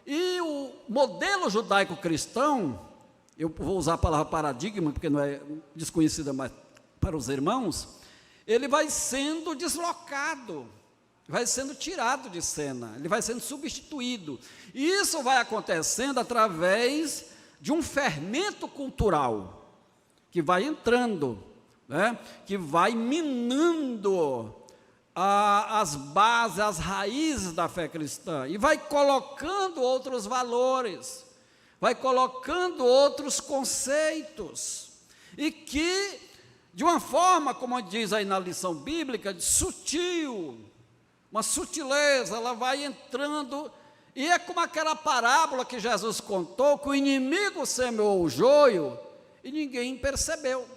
E o modelo judaico-cristão, eu vou usar a palavra paradigma, porque não é desconhecida mais para os irmãos, ele vai sendo deslocado, vai sendo tirado de cena, ele vai sendo substituído. E isso vai acontecendo através de um fermento cultural, que vai entrando, né, que vai minando as bases, as raízes da fé cristã, e vai colocando outros valores, vai colocando outros conceitos, e que, de uma forma, como diz aí na lição bíblica, sutil, uma sutileza, ela vai entrando, e é como aquela parábola que Jesus contou, que o inimigo semeou o joio, e ninguém percebeu,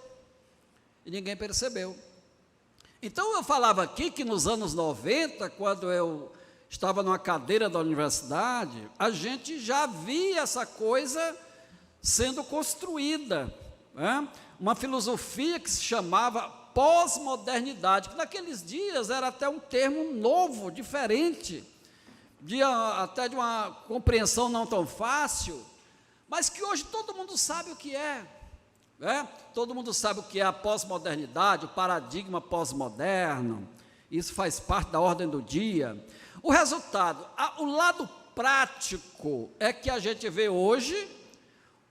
Então eu falava aqui que nos anos 90, quando eu estava numa cadeira da universidade, a gente já via essa coisa sendo construída, né? Uma filosofia que se chamava pós-modernidade, que naqueles dias era até um termo novo, diferente, até de uma compreensão não tão fácil, mas que hoje todo mundo sabe o que é, né? Todo mundo sabe o que é a pós-modernidade, o paradigma pós-moderno, isso faz parte da ordem do dia. O resultado, o lado prático é que a gente vê hoje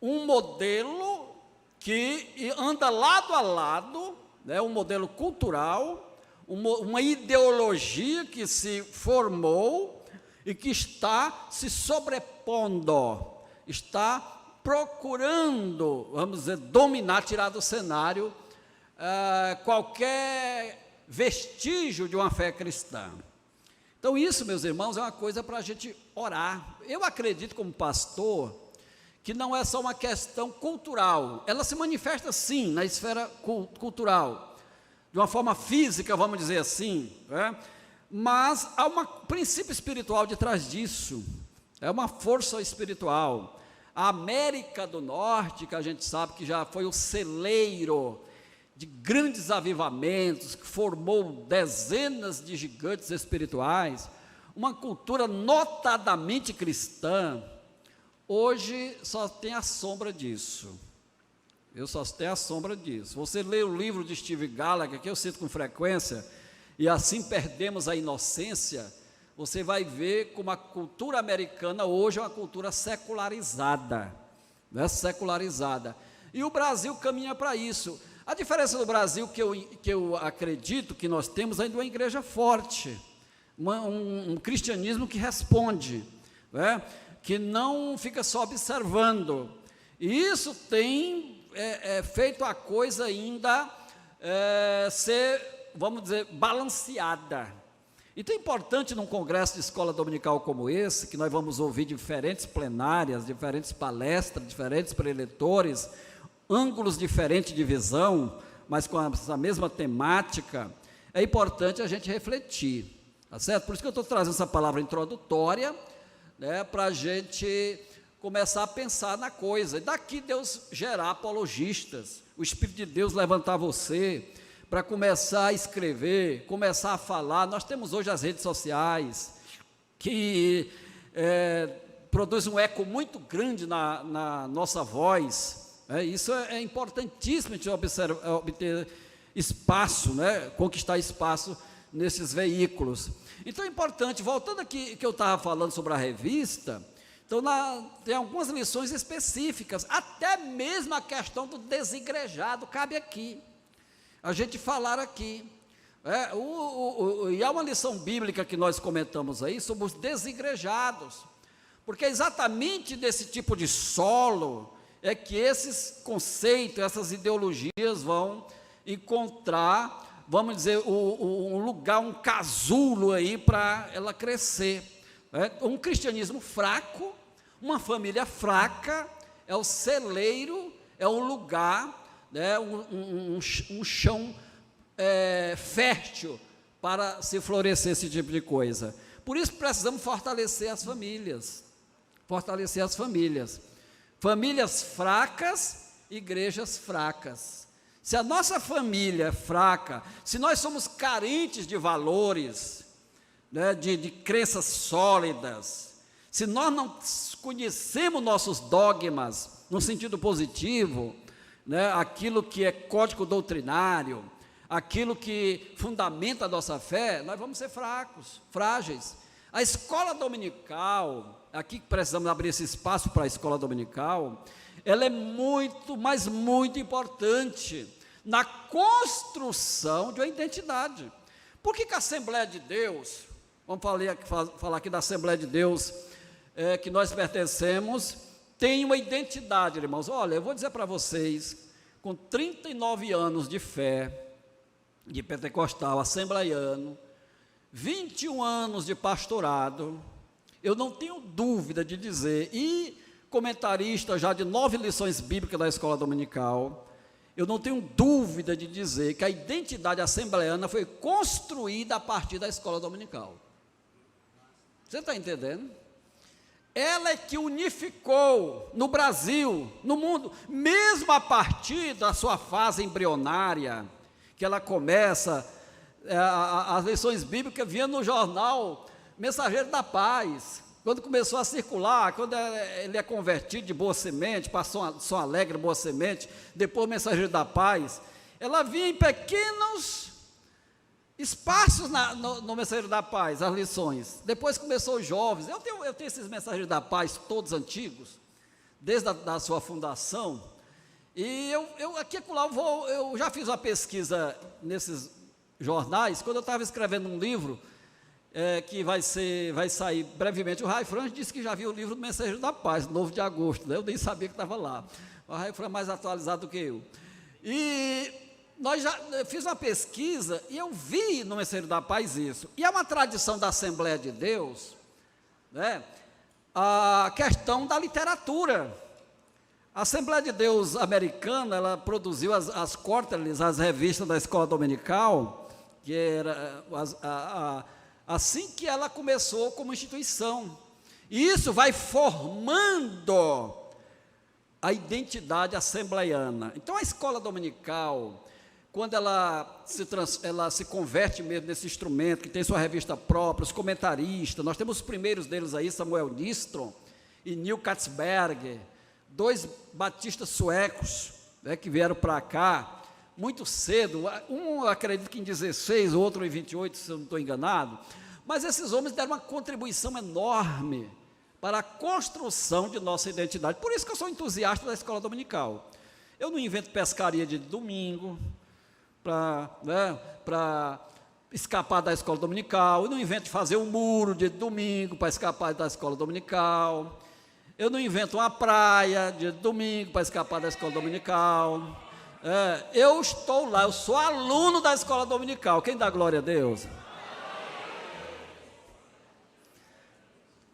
um modelo que anda lado a lado, né, um modelo cultural, uma ideologia que se formou e que está se sobrepondo, está procurando, vamos dizer, dominar, tirar do cenário qualquer vestígio de uma fé cristã. Então isso, meus irmãos, é uma coisa para a gente orar. Eu acredito, como pastor, que não é só uma questão cultural, ela se manifesta sim na esfera cultural, de uma forma física, vamos dizer assim, né? Mas há um princípio espiritual de trás disso, é uma força espiritual. A América do Norte, que a gente sabe que já foi o celeiro de grandes avivamentos, que formou dezenas de gigantes espirituais, uma cultura notadamente cristã, hoje só tem a sombra disso. Eu só tenho a sombra disso. Você lê o livro de Steve Gallagher, que eu cito com frequência, e assim perdemos a inocência, você vai ver como a cultura americana hoje é uma cultura secularizada, né? Secularizada. E o Brasil caminha para isso. A diferença do Brasil, que eu acredito que nós temos ainda uma igreja forte, um cristianismo que responde, né? Que não fica só observando. E isso tem feito a coisa ainda ser, vamos dizer, balanceada. Então é importante num congresso de escola dominical como esse, que nós vamos ouvir diferentes plenárias, diferentes palestras, diferentes preletores, ângulos diferentes de visão, mas com essa mesma temática, é importante a gente refletir, tá certo? Por isso que eu estou trazendo essa palavra introdutória, né, para a gente começar a pensar na coisa, e daqui Deus gerar apologistas, o Espírito de Deus levantar você, para começar a escrever, começar a falar. Nós temos hoje as redes sociais, que produzem um eco muito grande na nossa voz, isso é importantíssimo, de obter espaço, né, conquistar espaço nesses veículos. Então é importante, voltando aqui que eu estava falando sobre a revista, então tem algumas lições específicas, até mesmo a questão do desigrejado cabe aqui, a gente falar aqui, e há uma lição bíblica que nós comentamos aí sobre os desigrejados, porque é exatamente desse tipo de solo é que esses conceitos, essas ideologias vão encontrar, vamos dizer, um lugar, um casulo aí para ela crescer. Um cristianismo fraco, uma família fraca, é o celeiro, é um lugar, né, um chão fértil para se florescer esse tipo de coisa. Por isso precisamos fortalecer as famílias, famílias fracas, igrejas fracas. Se a nossa família é fraca, se nós somos carentes de valores, né, de crenças sólidas, Se nós não conhecemos nossos dogmas, no sentido positivo, né, aquilo que é código doutrinário, aquilo que fundamenta a nossa fé, nós vamos ser fracos, frágeis. A escola dominical, aqui precisamos abrir esse espaço para a escola dominical, ela é muito, mas muito importante na construção de uma identidade. Por que a Assembleia de Deus, vamos falar aqui da Assembleia de Deus, que nós pertencemos, tem uma identidade, irmãos? Olha, eu vou dizer para vocês, com 39 anos de fé, de pentecostal, assembleiano, 21 anos de pastorado, eu não tenho dúvida de dizer, e comentarista já de 9 lições bíblicas da escola dominical, eu não tenho dúvida de dizer que a identidade assembleiana foi construída a partir da escola dominical. Você está entendendo? Ela é que unificou no Brasil, no mundo, mesmo a partir da sua fase embrionária, que ela começa, as lições bíblicas vinham no jornal Mensageiro da Paz, quando começou a circular, quando ele é convertido de Boa Semente, passou Som Alegre, Boa Semente, depois Mensageiro da Paz, ela vinha em pequenos espaços no Mensageiro da Paz, as lições. Depois começou os jovens, eu tenho esses Mensageiros da Paz todos antigos, desde a sua fundação, e eu já fiz uma pesquisa nesses jornais, quando eu estava escrevendo um livro, que vai sair brevemente. O Ray Franz disse que já viu o livro do Mensageiro da Paz, 9 de agosto, né? Eu nem sabia que estava lá. O Ray Franz é mais atualizado do que eu. E eu fiz uma pesquisa e eu vi no Mensageiro da Paz isso. E é uma tradição da Assembleia de Deus, né? A questão da literatura. A Assembleia de Deus americana, ela produziu as quarterlies, as revistas da escola dominical, que era assim que ela começou como instituição. E isso vai formando a identidade assembleiana. Então, a escola dominical, quando ela se converte mesmo nesse instrumento, que tem sua revista própria, os comentaristas, nós temos os primeiros deles aí, Samuel Nistrom e Neil Katzberger, 2 batistas suecos, né, que vieram para cá muito cedo, um acredito que em 16, o outro em 28, se eu não estou enganado, mas esses homens deram uma contribuição enorme para a construção de nossa identidade. Por isso que eu sou entusiasta da escola dominical. Eu não invento pescaria de domingo para escapar da escola dominical, eu não invento fazer um muro de domingo para escapar da escola dominical, eu não invento uma praia de domingo para escapar da escola dominical. Eu estou lá, eu sou aluno da escola dominical. Quem dá glória a Deus?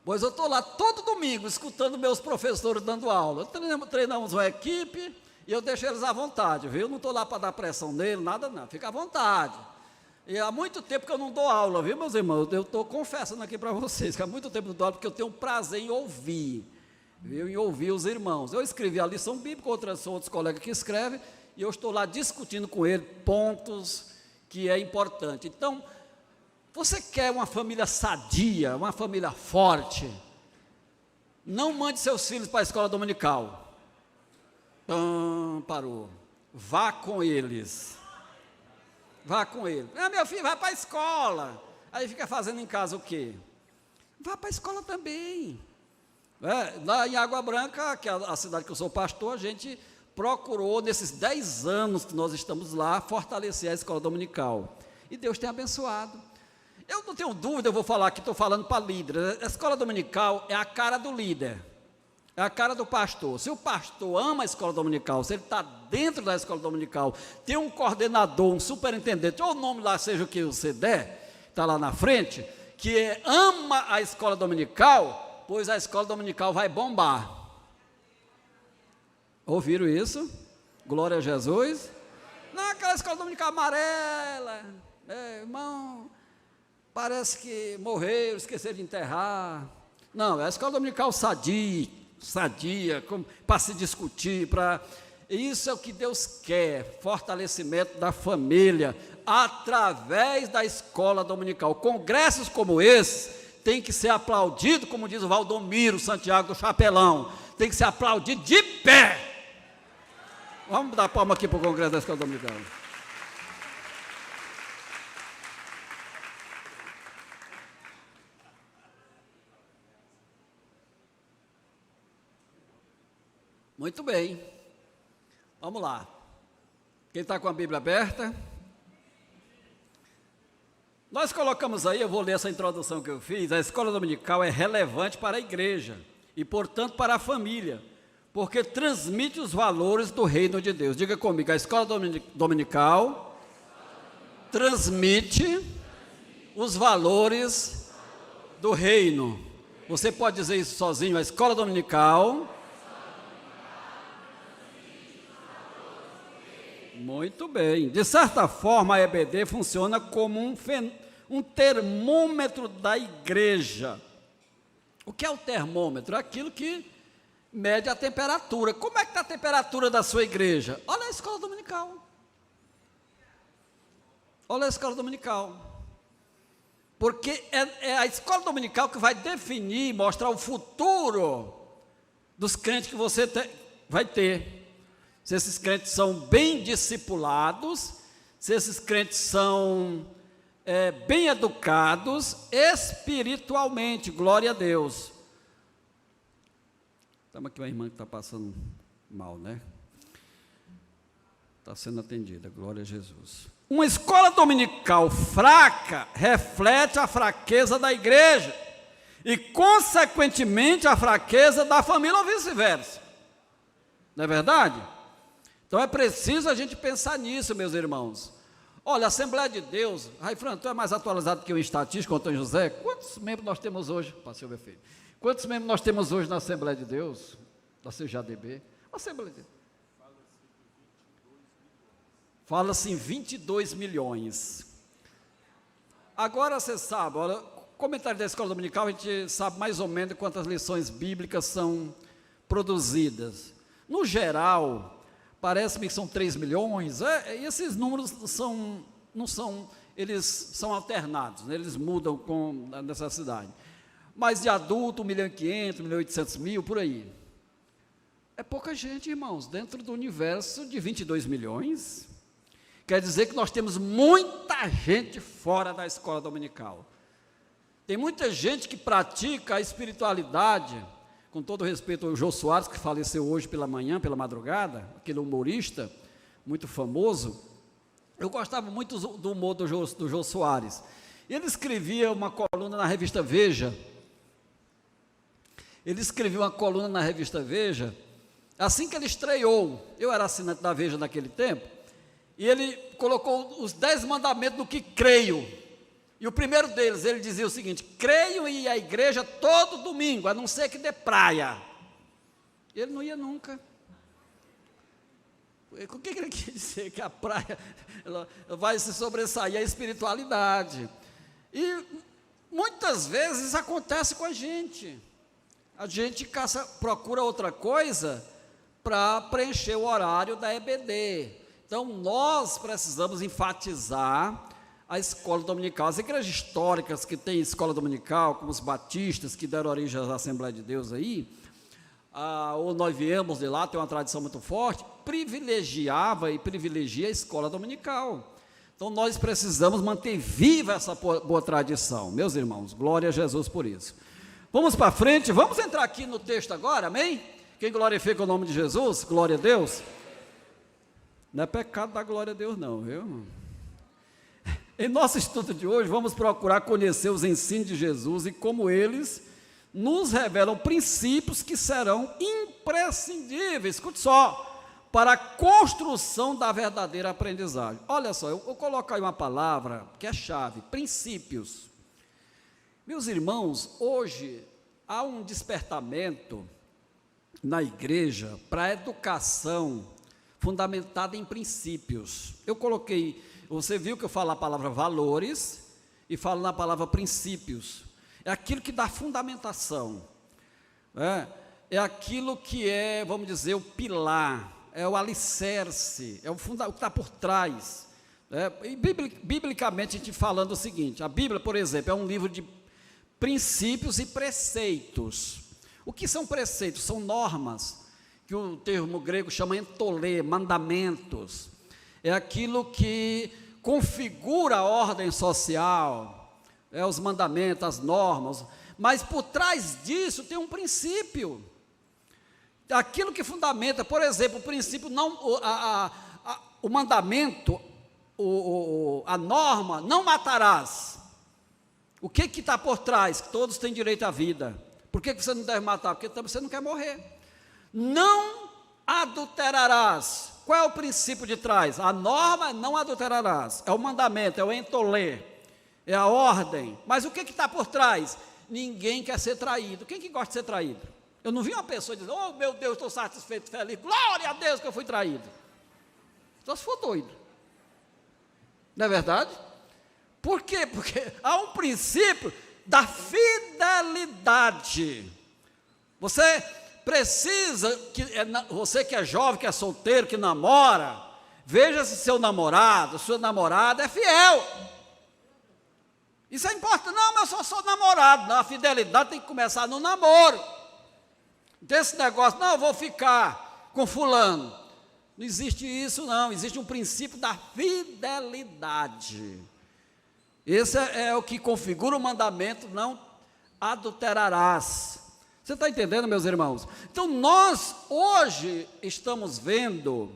Pois eu estou lá todo domingo, escutando meus professores dando aula. Treinamos uma equipe e eu deixo eles à vontade, viu? Não estou lá para dar pressão nele, nada não, fica à vontade. E há muito tempo que eu não dou aula, viu, meus irmãos? Eu estou confessando aqui para vocês que há muito tempo que eu não dou aula, porque eu tenho prazer em ouvir, viu? Em ouvir os irmãos. Eu escrevi a lição bíblica, outros colegas que escrevem, e eu estou lá discutindo com ele pontos que é importante. Então, você quer uma família sadia, uma família forte, não mande seus filhos para a escola dominical. Parou. Vá com eles. Vá com eles. Meu filho, vai para a escola. Aí fica fazendo em casa o quê? Vá para a escola também. Lá em Água Branca, que é a cidade que eu sou pastor, a gente procurou, nesses 10 anos que nós estamos lá, fortalecer a escola dominical. E Deus tem abençoado. Eu não tenho dúvida, eu vou falar aqui, estou falando para líderes. A escola dominical é a cara do líder, é a cara do pastor. Se o pastor ama a escola dominical, se ele está dentro da escola dominical, tem um coordenador, um superintendente, ou o nome lá seja o que você der, está lá na frente, que ama a escola dominical, pois a escola dominical vai bombar. Ouviram isso? Glória a Jesus. Não, aquela escola dominical amarela, irmão, parece que morreram, esqueceram de enterrar. Não, é a escola dominical sadia, para se discutir, isso é o que Deus quer, fortalecimento da família, através da escola dominical. Congressos como esse tem que ser aplaudido, como diz o Valdomiro Santiago do Chapelão, tem que ser aplaudido de pé. Vamos dar palma aqui para o Congresso da Escola Dominical. Muito bem, vamos lá. Quem está com a Bíblia aberta? Nós colocamos aí, eu vou ler essa introdução que eu fiz, a escola dominical é relevante para a igreja e, portanto, para a família, porque transmite os valores do reino de Deus. Diga comigo, a escola dominical transmite os valores do reino. Você pode dizer isso sozinho, a escola dominical. Muito bem. De certa forma, a EBD funciona como um termômetro da igreja. O que é o termômetro? É aquilo que mede a temperatura. Como é que está a temperatura da sua igreja? Olha a escola dominical. Olha a escola dominical. Porque é a escola dominical que vai definir, mostrar o futuro dos crentes que você vai ter. Se esses crentes são bem discipulados, se esses crentes são bem educados espiritualmente, glória a Deus. Estamos aqui uma irmã que está passando mal, né? Está sendo atendida, glória a Jesus. Uma escola dominical fraca reflete a fraqueza da igreja e, consequentemente, a fraqueza da família ou vice-versa. Não é verdade? Então é preciso a gente pensar nisso, meus irmãos. Olha, a Assembleia de Deus, Raifran, tu é mais atualizado que o estatístico, Antônio José. Quantos membros nós temos hoje? Passei, meu filho. Quantos membros nós temos hoje na Assembleia de Deus? Da CJDB? Assembleia de Deus. Fala-se em 22 milhões. Agora você sabe, olha, comentário da escola dominical, a gente sabe mais ou menos quantas lições bíblicas são produzidas. No geral, parece-me que são 3 milhões, e esses números eles são alternados, né? Eles mudam com a necessidade. Mas de adulto, 1.500.000, 1.800.000, por aí. É pouca gente, irmãos, dentro do universo de 22 milhões. Quer dizer que nós temos muita gente fora da escola dominical. Tem muita gente que pratica a espiritualidade, com todo respeito ao Jô Soares, que faleceu hoje pela manhã, pela madrugada, aquele humorista muito famoso. Eu gostava muito do humor do Jô Soares. Ele escrevia uma coluna na revista Veja. Ele escreveu uma coluna na revista Veja, assim que ele estreou. Eu era assinante da Veja naquele tempo, e ele colocou os 10 mandamentos do que creio. E o primeiro deles, ele dizia o seguinte: creio em ir à igreja todo domingo, a não ser que dê praia. Ele não ia nunca. O que ele quer dizer? Que a praia ela vai se sobressair a espiritualidade. E muitas vezes isso acontece com a gente. A gente procura outra coisa para preencher o horário da EBD. Então, nós precisamos enfatizar a escola dominical. As igrejas históricas que têm escola dominical, como os batistas, que deram origem à Assembleia de Deus aí, ou nós viemos de lá, tem uma tradição muito forte, privilegiava e privilegia a escola dominical. Então, nós precisamos manter viva essa boa tradição. Meus irmãos, glória a Jesus por isso. Vamos para frente, vamos entrar aqui no texto agora, amém? Quem glorifica o nome de Jesus, glória a Deus. Não é pecado dar glória a Deus não, viu? Em nosso estudo de hoje, vamos procurar conhecer os ensinos de Jesus e como eles nos revelam princípios que serão imprescindíveis, escute só, para a construção da verdadeira aprendizagem. Olha só, eu coloco aí uma palavra que é chave, princípios. Meus irmãos, hoje há um despertamento na igreja para a educação fundamentada em princípios. Eu coloquei, você viu que eu falo a palavra valores e falo na palavra princípios. É aquilo que dá fundamentação, é aquilo que é, vamos dizer, o pilar, é o alicerce, é o que está por trás. E biblicamente a gente falando o seguinte: a Bíblia, por exemplo, é um livro de princípios e preceitos. O que são preceitos? São normas, que o termo grego chama entolê, mandamentos. É aquilo que configura a ordem social, os mandamentos, as normas, mas por trás disso tem um princípio. Aquilo que fundamenta, por exemplo, o princípio, o mandamento, a norma, não matarás. O que está por trás? Que todos têm direito à vida. Por que você não deve matar? Porque você não quer morrer. Não adulterarás. Qual é o princípio de trás? A norma, não adulterarás. É o mandamento, é o entolê, é a ordem. Mas o que está por trás? Ninguém quer ser traído. Quem que gosta de ser traído? Eu não vi uma pessoa dizer, oh meu Deus, estou satisfeito, feliz, glória a Deus que eu fui traído. Só se for doido. Não é verdade? Por quê? Porque há um princípio da fidelidade. Você precisa, você que é jovem, que é solteiro, que namora, veja se seu namorado, sua namorada é fiel. Isso é importante. Não, mas eu só sou namorado. Não, a fidelidade tem que começar no namoro. Desse negócio, não, eu vou ficar com fulano. Não existe isso, não. Existe um princípio da fidelidade. Esse é o que configura o mandamento, não adulterarás. Você está entendendo, meus irmãos? Então, nós hoje estamos vendo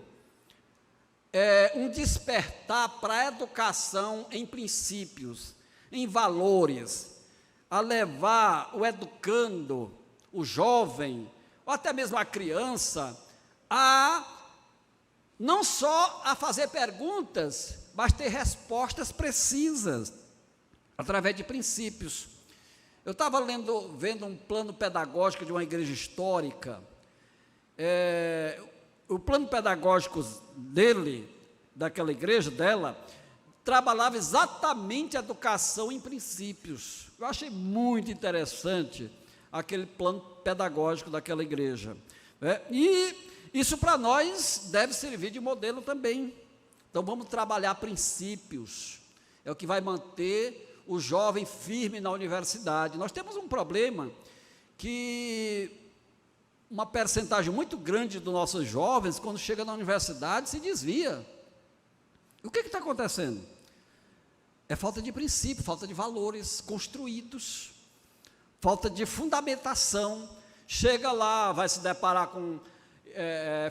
um despertar para a educação em princípios, em valores, a levar o educando, o jovem, ou até mesmo a criança, a não só a fazer perguntas, mas ter respostas precisas, através de princípios. Eu estava vendo um plano pedagógico de uma igreja histórica. O plano pedagógico daquela igreja, dela, trabalhava exatamente a educação em princípios. Eu achei muito interessante aquele plano pedagógico daquela igreja. E isso para nós deve servir de modelo também. Então vamos trabalhar princípios. É o que vai manter o jovem firme na universidade. Nós temos um problema que uma percentagem muito grande dos nossos jovens, quando chega na universidade, se desvia. O que está acontecendo? É falta de princípio, falta de valores construídos, falta de fundamentação. Chega lá, vai se deparar com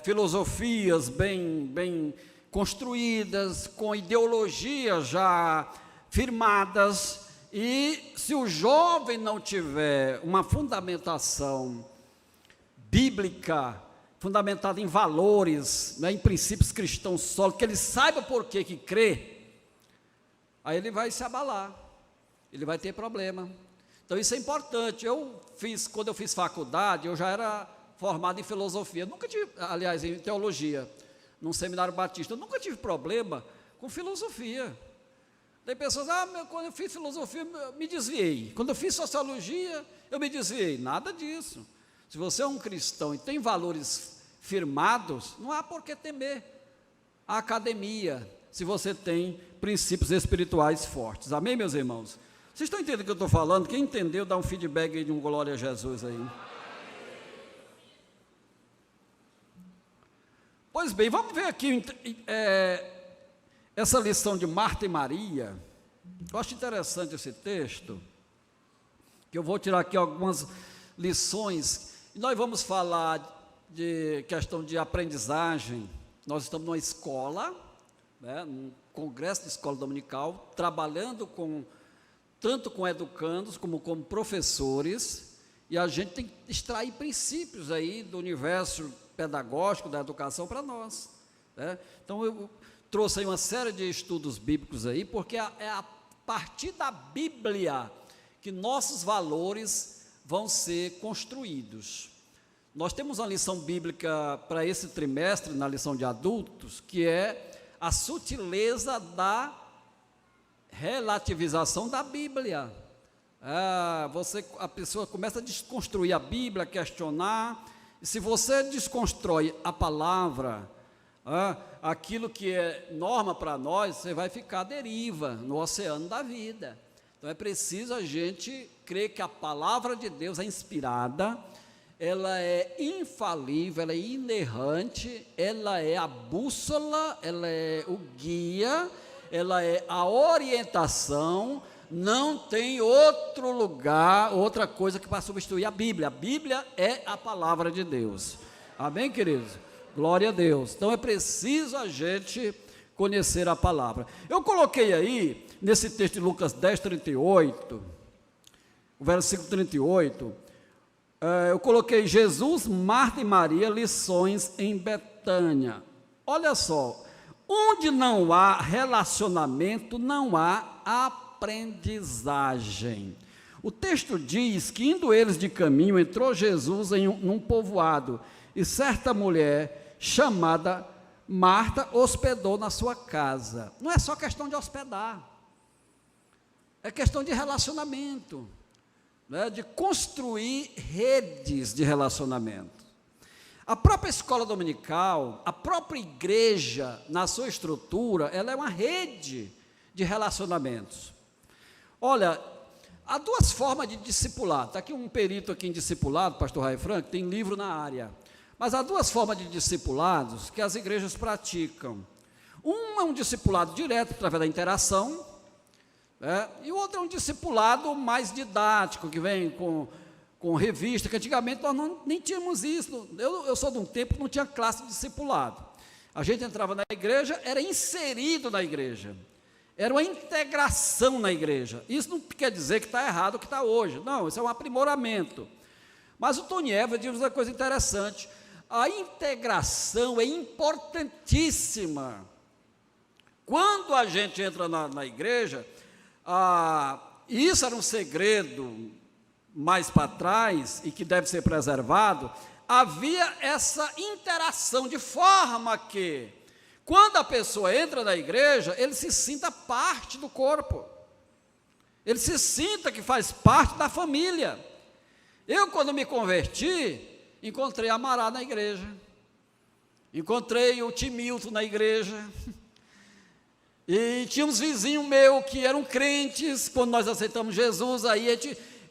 filosofias bem construídas, com ideologias já firmadas, e se o jovem não tiver uma fundamentação bíblica, fundamentada em valores, em princípios cristãos sólidos, que ele saiba por que crê, aí ele vai se abalar, ele vai ter problema. Então isso é importante. Quando eu fiz faculdade, eu já era formado em filosofia, nunca tive, aliás, em teologia, num seminário batista, eu nunca tive problema com filosofia. Tem pessoas, quando eu fiz filosofia, eu me desviei. Quando eu fiz sociologia, eu me desviei. Nada disso. Se você é um cristão e tem valores firmados, não há por que temer a academia, se você tem princípios espirituais fortes. Amém, meus irmãos? Vocês estão entendendo o que eu estou falando? Quem entendeu, dá um feedback aí de um glória a Jesus aí. Pois bem, vamos ver aqui essa lição de Marta e Maria. Eu acho interessante esse texto, que eu vou tirar aqui algumas lições. Nós vamos falar de questão de aprendizagem. Nós estamos numa escola, num congresso de escola dominical, trabalhando tanto com educandos como com professores, e a gente tem que extrair princípios aí do universo pedagógico da educação para nós. Então eu trouxe aí uma série de estudos bíblicos aí, porque é a partir da Bíblia que nossos valores vão ser construídos. Nós temos uma lição bíblica para esse trimestre, na lição de adultos, que é a sutileza da relativização da Bíblia. A pessoa começa a desconstruir a Bíblia, a questionar, e se você desconstrói a palavra, aquilo que é norma para nós, você vai ficar à deriva no oceano da vida. Então é preciso a gente crer que a palavra de Deus é inspirada, ela é infalível, ela é inerrante, ela é a bússola, ela é o guia, ela é a orientação. Não tem outro lugar, outra coisa que para substituir a Bíblia. A Bíblia é a palavra de Deus. Amém, queridos? Glória a Deus. Então é preciso a gente conhecer a palavra. Eu coloquei aí, nesse texto de Lucas 10, 38, o versículo 38, eu coloquei Jesus, Marta e Maria, lições em Betânia. Olha só, onde não há relacionamento, não há aprendizagem. O texto diz que, indo eles de caminho, entrou Jesus num povoado, e certa mulher chamada Marta hospedou na sua casa. Não é só questão de hospedar, é questão de relacionamento, né, de construir redes de relacionamento. A própria escola dominical, a própria igreja, na sua estrutura, ela é uma rede de relacionamentos. Olha, há duas formas de discipulado. Está aqui um perito aqui em discipulado, pastor Ray Frank, tem livro na área. Mas há duas formas de discipulados que as igrejas praticam. Um é um discipulado direto, através da interação, e o outro é um discipulado mais didático, que vem com revista, que antigamente nós nem tínhamos isso. Eu sou de um tempo que não tinha classe de discipulado. A gente entrava na igreja, era inserido na igreja. Era uma integração na igreja. Isso não quer dizer que está errado o que está hoje. Não, isso é um aprimoramento. Mas o Tony Evans diz uma coisa interessante. A integração é importantíssima. Quando a gente entra na igreja, isso era um segredo mais para trás e que deve ser preservado, havia essa interação, de forma que, quando a pessoa entra na igreja, ele se sinta parte do corpo, ele se sinta que faz parte da família. Eu, quando me converti, encontrei a Mará na igreja, encontrei o Timilton na igreja, e tinha uns vizinhos meus que eram crentes. Quando nós aceitamos Jesus, aí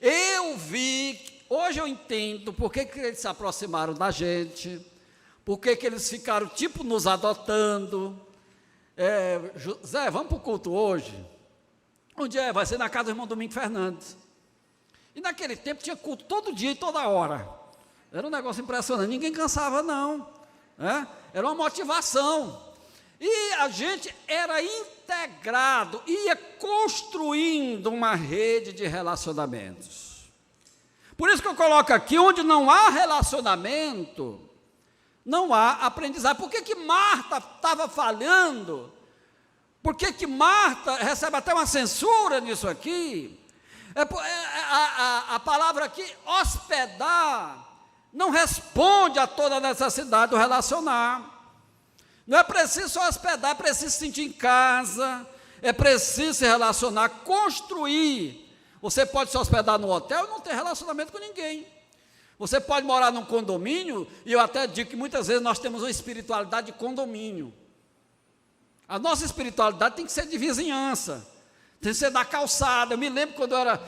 eu vi, hoje eu entendo por que eles se aproximaram da gente, por que eles ficaram tipo nos adotando. Zé, vamos para o culto hoje? Onde é? Vai ser na casa do irmão Domingo Fernandes. E naquele tempo tinha culto todo dia e toda hora. Era um negócio impressionante, ninguém cansava não, era uma motivação. E a gente era integrado, ia construindo uma rede de relacionamentos. Por isso que eu coloco aqui, onde não há relacionamento, não há aprendizagem. Por que Marta estava falhando? Por que Marta recebe até uma censura nisso aqui? A palavra aqui, hospedar, não responde a toda a necessidade do relacionar. Não é preciso só hospedar, é preciso se sentir em casa, é preciso se relacionar, construir. Você pode se hospedar no hotel e não ter relacionamento com ninguém. Você pode morar num condomínio, e eu até digo que muitas vezes nós temos uma espiritualidade de condomínio. A nossa espiritualidade tem que ser de vizinhança, tem que ser da calçada. Eu me lembro quando eu era,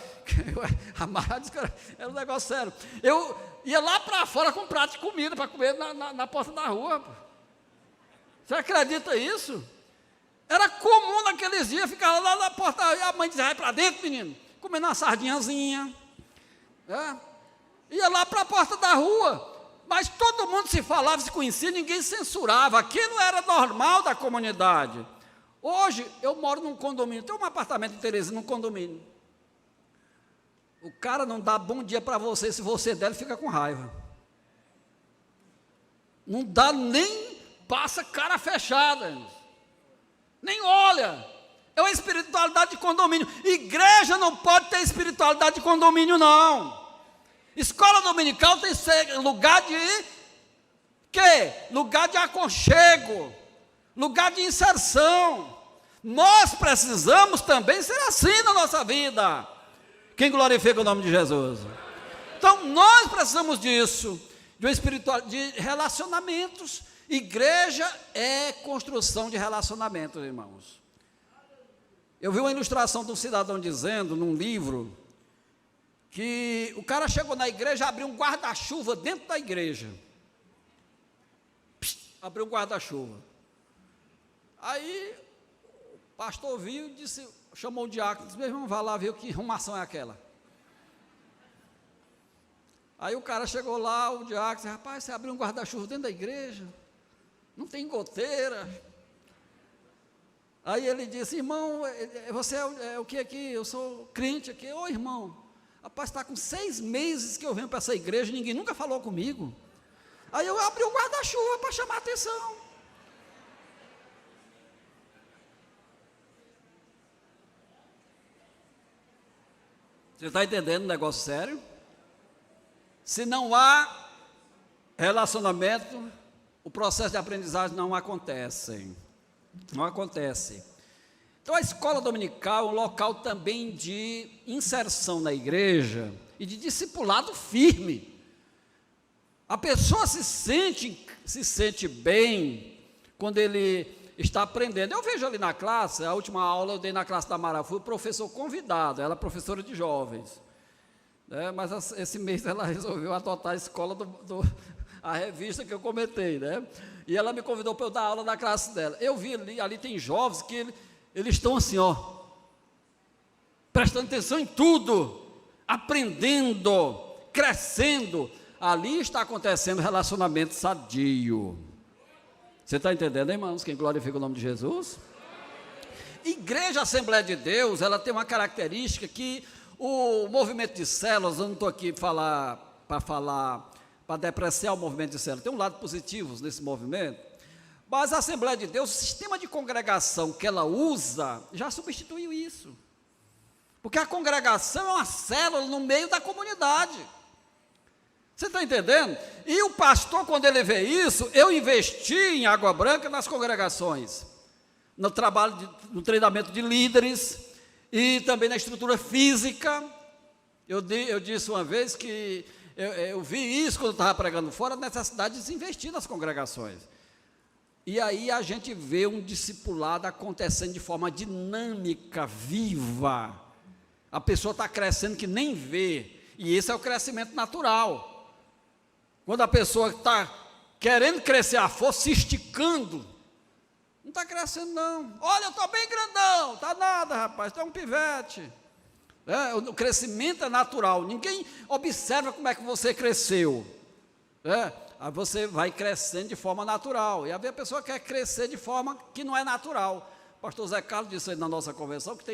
a Mara disse que era um negócio sério. Eu ia lá para fora com um prato de comida para comer na porta da rua. Você acredita isso? Era comum naqueles dias, ficar lá na porta, e a mãe dizia, vai para dentro, menino, comendo uma sardinhazinha. Ia lá para a porta da rua, mas todo mundo se falava, se conhecia, ninguém censurava. Aquilo era normal da comunidade. Hoje, eu moro num condomínio, tem um apartamento em Teresina, num condomínio. O cara não dá bom dia para você, se você der, ele fica com raiva. Não dá nem... passa cara fechada, nem olha. É uma espiritualidade de condomínio. Igreja não pode ter espiritualidade de condomínio, não. Escola dominical tem que ser lugar de quê? Lugar de aconchego, lugar de inserção. Nós precisamos também ser assim na nossa vida. Quem glorifica o nome de Jesus? Então nós precisamos disso, de uma espiritualidade, de relacionamentos. Igreja é construção de relacionamentos, irmãos. Eu vi uma ilustração de um cidadão dizendo, num livro, que o cara chegou na igreja e abriu um guarda-chuva dentro da igreja. Abriu um guarda-chuva. Aí o pastor viu e disse, chamou o diácono, disse, meu irmão, vai lá ver que arrumação é aquela. Aí o cara chegou lá, o diácono disse, rapaz, você abriu um guarda-chuva dentro da igreja, não tem goteira. Aí ele disse, irmão, você é o que aqui? Eu sou crente aqui. Ô irmão, rapaz, está com 6 meses que eu venho para essa igreja, ninguém nunca falou comigo. Aí eu abri o guarda-chuva para chamar a atenção. Você está entendendo um negócio sério? Se não há relacionamento, o processo de aprendizagem não acontece. Não acontece. Então a escola dominical é um local também de inserção na igreja e de discipulado firme. A pessoa se sente bem quando ele está aprendendo. Eu vejo ali na classe, a última aula eu dei na classe da Mara, fui o professor convidado, ela é professora de jovens. Mas esse mês ela resolveu adotar a escola a revista que eu comentei, né? E ela me convidou para eu dar aula na classe dela. Eu vi ali tem jovens que eles estão assim, ó, prestando atenção em tudo, aprendendo, crescendo. Ali está acontecendo relacionamento sadio. Você está entendendo, irmãos? Quem glorifica o nome de Jesus? Igreja Assembleia de Deus, ela tem uma característica que o movimento de células, eu não estou aqui para depreciar o movimento de células, tem um lado positivo nesse movimento, mas a Assembleia de Deus, o sistema de congregação que ela usa, já substituiu isso, porque a congregação é uma célula no meio da comunidade, você está entendendo? E o pastor, quando ele vê isso, eu investi em Água Branca nas congregações, no trabalho, no treinamento de líderes, e também na estrutura física. Eu disse uma vez que eu vi isso quando eu estava pregando fora, a necessidade de se investir nas congregações. E aí a gente vê um discipulado acontecendo de forma dinâmica, viva. A pessoa está crescendo que nem vê, e esse é o crescimento natural. Quando a pessoa está querendo crescer à força, se esticando, não está crescendo não. Olha, eu estou bem grandão, está nada, rapaz, está um pivete. O crescimento é natural, ninguém observa como é que você cresceu. Aí você vai crescendo de forma natural, e aí a pessoa quer crescer de forma que não é natural. O pastor Zé Carlos disse aí na nossa convenção que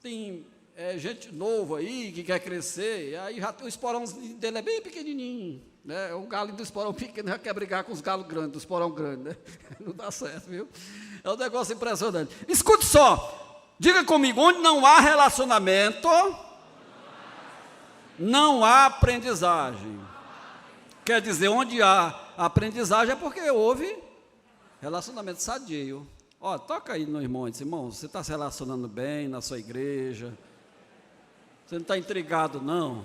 tem gente nova aí que quer crescer, e aí o esporão dele é bem pequenininho, né? O galo do esporão pequeno já quer brigar com os galos grandes, do esporão grande, né? Não dá certo, viu? É um negócio impressionante. Escute só, diga comigo, onde não há relacionamento, não há aprendizagem. Quer dizer, onde há aprendizagem é porque houve relacionamento sadio. Ó, toca aí no irmão e diz, irmão, você está se relacionando bem na sua igreja? Você não está intrigado, não?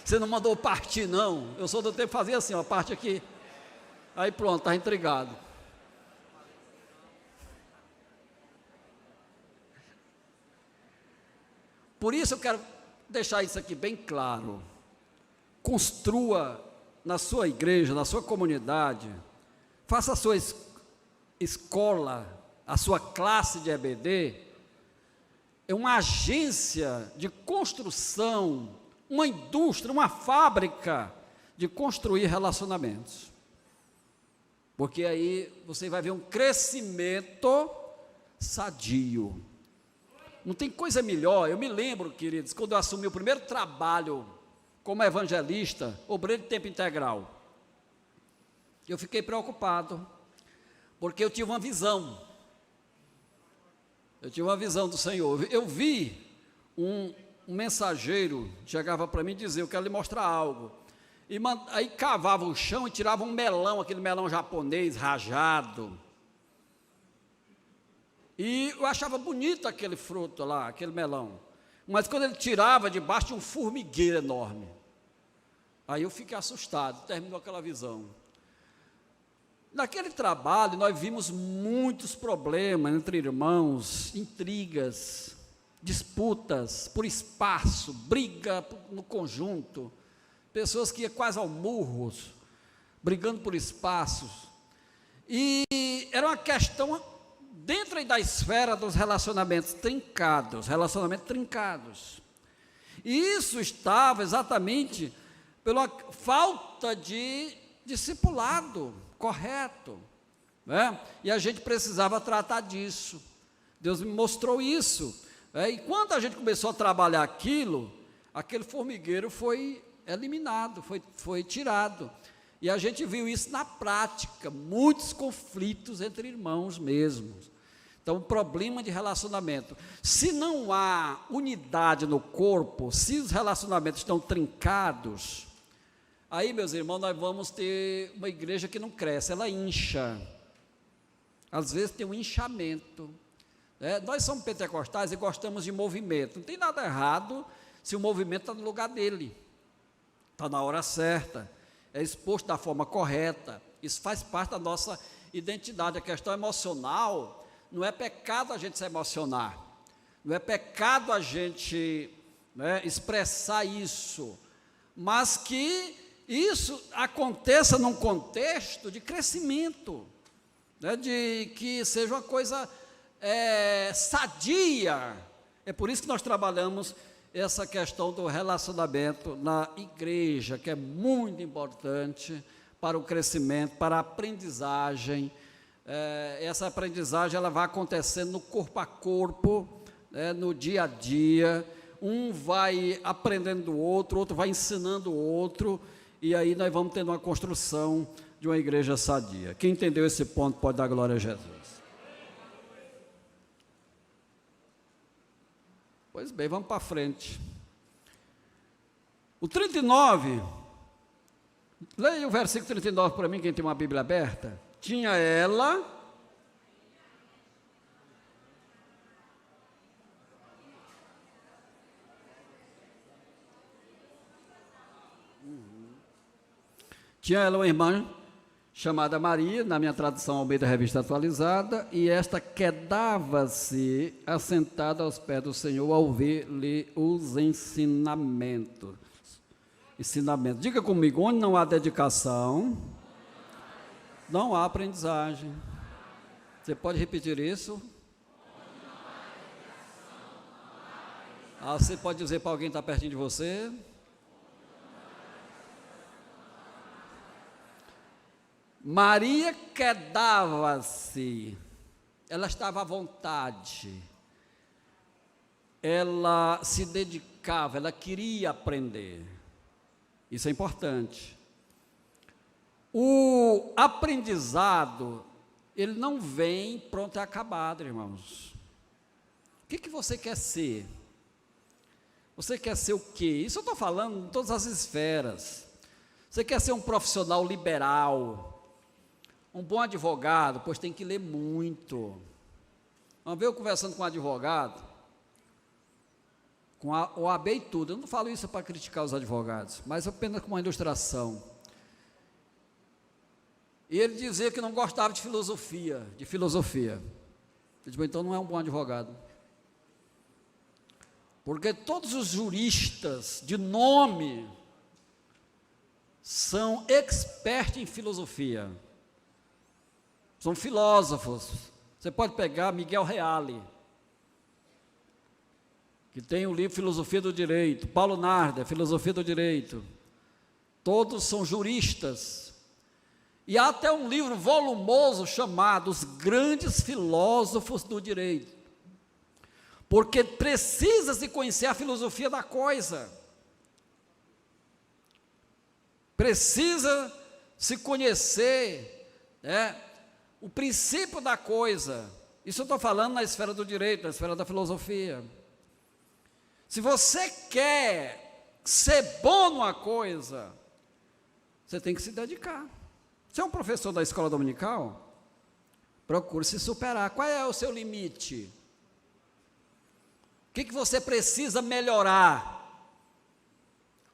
Você não mandou partir, não? Eu sou do tempo que fazia assim, ó, parte aqui. Aí pronto, está intrigado. Por isso eu quero deixar isso aqui bem claro. Construa na sua igreja, na sua comunidade, faça a sua escola, a sua classe de EBD, é uma agência de construção, uma indústria, uma fábrica de construir relacionamentos. Porque aí você vai ver um crescimento sadio. Não tem coisa melhor. Eu me lembro, queridos, quando eu assumi o primeiro trabalho como evangelista, obreiro de tempo integral, eu fiquei preocupado, porque eu tive uma visão. Eu tive uma visão do Senhor. Eu vi um mensageiro, chegava para mim e dizia, eu quero lhe mostrar algo. E aí cavava o chão e tirava um melão, aquele melão japonês, rajado. E eu achava bonito aquele fruto lá, aquele melão. Mas quando ele tirava, debaixo de um formigueiro enorme. Aí eu fiquei assustado, terminou aquela visão. Naquele trabalho, nós vimos muitos problemas entre irmãos, intrigas, disputas por espaço, briga no conjunto, pessoas que iam quase ao murros, brigando por espaços. E era uma questão dentro da esfera dos relacionamentos trincados. E isso estava exatamente pela falta de discipulado correto, né? E a gente precisava tratar disso. Deus me mostrou isso. E quando a gente começou a trabalhar aquele formigueiro foi eliminado, foi tirado. E a gente viu isso na prática, muitos conflitos entre irmãos mesmos. Então, problema de relacionamento. Se não há unidade no corpo, se os relacionamentos estão trincados, aí, meus irmãos, nós vamos ter uma igreja que não cresce, ela incha. Às vezes tem um inchamento. Nós somos pentecostais e gostamos de movimento. Não tem nada errado se o movimento está no lugar dele. Está na hora certa. É exposto da forma correta. Isso faz parte da nossa identidade. A questão emocional, não é pecado a gente se emocionar. Não é pecado a gente expressar isso. Mas que isso aconteça num contexto de crescimento, de que seja uma coisa sadia. É por isso que nós trabalhamos essa questão do relacionamento na igreja, que é muito importante para o crescimento, para a aprendizagem. Essa aprendizagem ela vai acontecendo no corpo a corpo, no dia a dia. Um vai aprendendo do outro, outro vai ensinando o outro, e aí nós vamos tendo uma construção de uma igreja sadia. Quem entendeu esse ponto pode dar glória a Jesus. Pois bem, vamos para frente. O 39, leia o versículo 39 para mim, quem tem uma Bíblia aberta. Tinha ela... Tinha ela uma irmã chamada Maria, na minha tradução Almeida Revista Atualizada, e esta quedava-se assentada aos pés do Senhor ao ver-lhe os ensinamentos. Diga comigo, onde não há dedicação, não há aprendizagem. Você pode repetir isso? Você pode dizer para alguém que está pertinho de você? Maria quedava-se, ela estava à vontade, ela se dedicava, ela queria aprender. Isso é importante. O aprendizado, ele não vem pronto e acabado, irmãos. O que você quer ser? Você quer ser o quê? Isso eu estou falando em todas as esferas. Você quer ser um profissional liberal, um bom advogado? Pois tem que ler muito. Uma vez eu conversando com um advogado, com a OAB e tudo, eu não falo isso para criticar os advogados, mas apenas com uma ilustração. E ele dizia que não gostava de filosofia. Eu disse, então não é um bom advogado. Porque todos os juristas de nome são expertos em filosofia. São filósofos. Você pode pegar Miguel Reale, que tem o livro Filosofia do Direito, Paulo Narda, Filosofia do Direito. Todos são juristas. E há até um livro volumoso chamado Os Grandes Filósofos do Direito. Porque precisa-se conhecer a filosofia da coisa. Precisa se conhecer, o princípio da coisa. Isso eu estou falando na esfera do direito, na esfera da filosofia. Se você quer ser bom numa coisa, você tem que se dedicar. Você é um professor da escola dominical? Procure se superar. Qual é o seu limite? O que você precisa melhorar?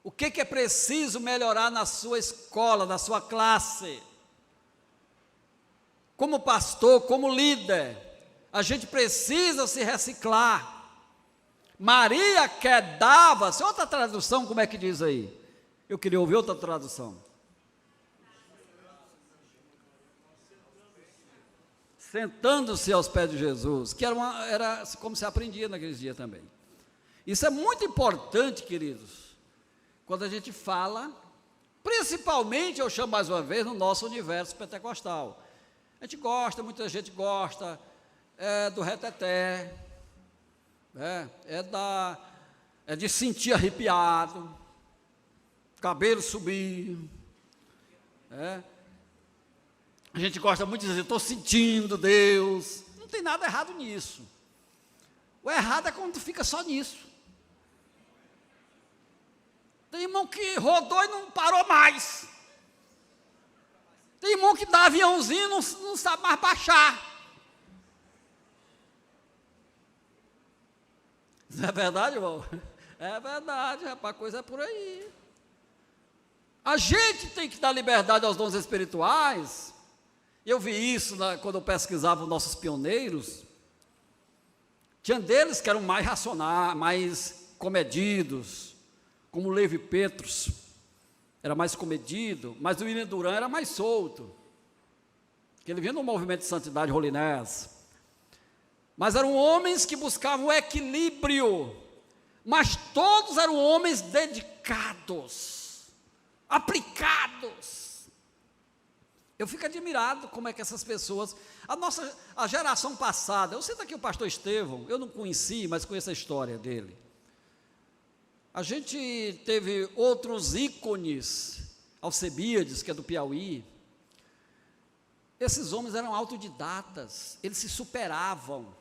O que é preciso melhorar na sua escola, na sua classe? como pastor, como líder, a gente precisa se reciclar. Maria quedava-se, outra tradução, como é que diz aí? Eu queria ouvir outra tradução. Sentando-se aos pés de Jesus, que era como se aprendia naqueles dias também. Isso é muito importante, queridos, quando a gente fala, principalmente, eu chamo mais uma vez, no nosso universo pentecostal. A gente gosta, muita gente gosta, do reteté, é de sentir arrepiado, cabelo subir, a gente gosta muito de dizer, estou sentindo Deus. Não tem nada errado nisso. O errado é quando fica só nisso. Tem irmão que rodou e não parou mais. Tem irmão que dá aviãozinho e não sabe mais baixar. Não é verdade, irmão? É verdade, rapaz, a coisa é por aí. A gente tem que dar liberdade aos dons espirituais. Eu vi isso quando eu pesquisava os nossos pioneiros. Tinha deles que eram mais racionais, mais comedidos, como Levi Petrus, era mais comedido, mas o William Duran era mais solto, que ele vinha no movimento de santidade holiness. Mas eram homens que buscavam o equilíbrio, mas todos eram homens dedicados, aplicados. Eu fico admirado como é que essas pessoas, a geração passada, eu cito aqui o pastor Estevão, eu não conheci, mas conheço a história dele. A gente teve outros ícones, Alcebiades, que é do Piauí. Esses homens eram autodidatas, eles se superavam.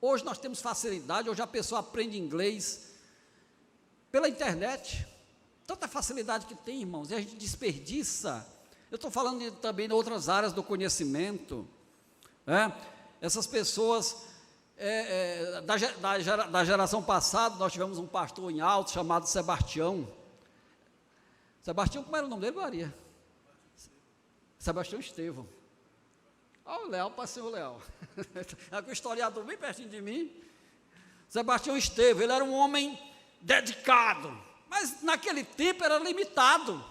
Hoje nós temos facilidade, hoje a pessoa aprende inglês pela internet. Tanta facilidade que tem, irmãos, e a gente desperdiça. Eu estou falando também de outras áreas do conhecimento. Essas pessoas, da geração passada, nós tivemos um pastor em Alto chamado Sebastião. Sebastião, como era o nome dele, Maria? Sebastião Estevão. Olha o Leal, pastor Leal. É um historiador bem pertinho de mim. Sebastião Estevão, ele era um homem dedicado, mas naquele tempo era limitado.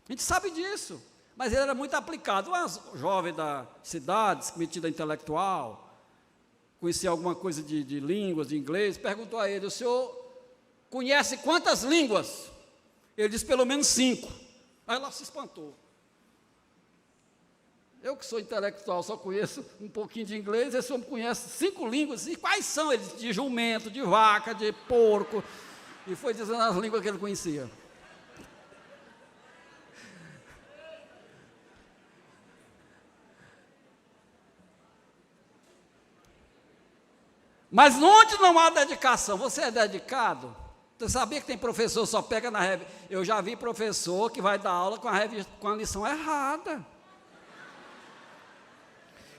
A gente sabe disso. Mas ele era muito aplicado. Um jovem da cidade, metida intelectual, conhecia alguma coisa de línguas, de inglês, perguntou a ele, o senhor conhece quantas línguas? Ele disse, pelo menos 5. Aí ela se espantou. Eu que sou intelectual, só conheço um pouquinho de inglês, esse homem conhece 5 línguas, e quais são eles? De jumento, de vaca, de porco, e foi dizendo as línguas que ele conhecia. Mas onde não há dedicação, você é dedicado? Você sabia que tem professor que só pega na revista? Eu já vi professor que vai dar aula com a lição errada.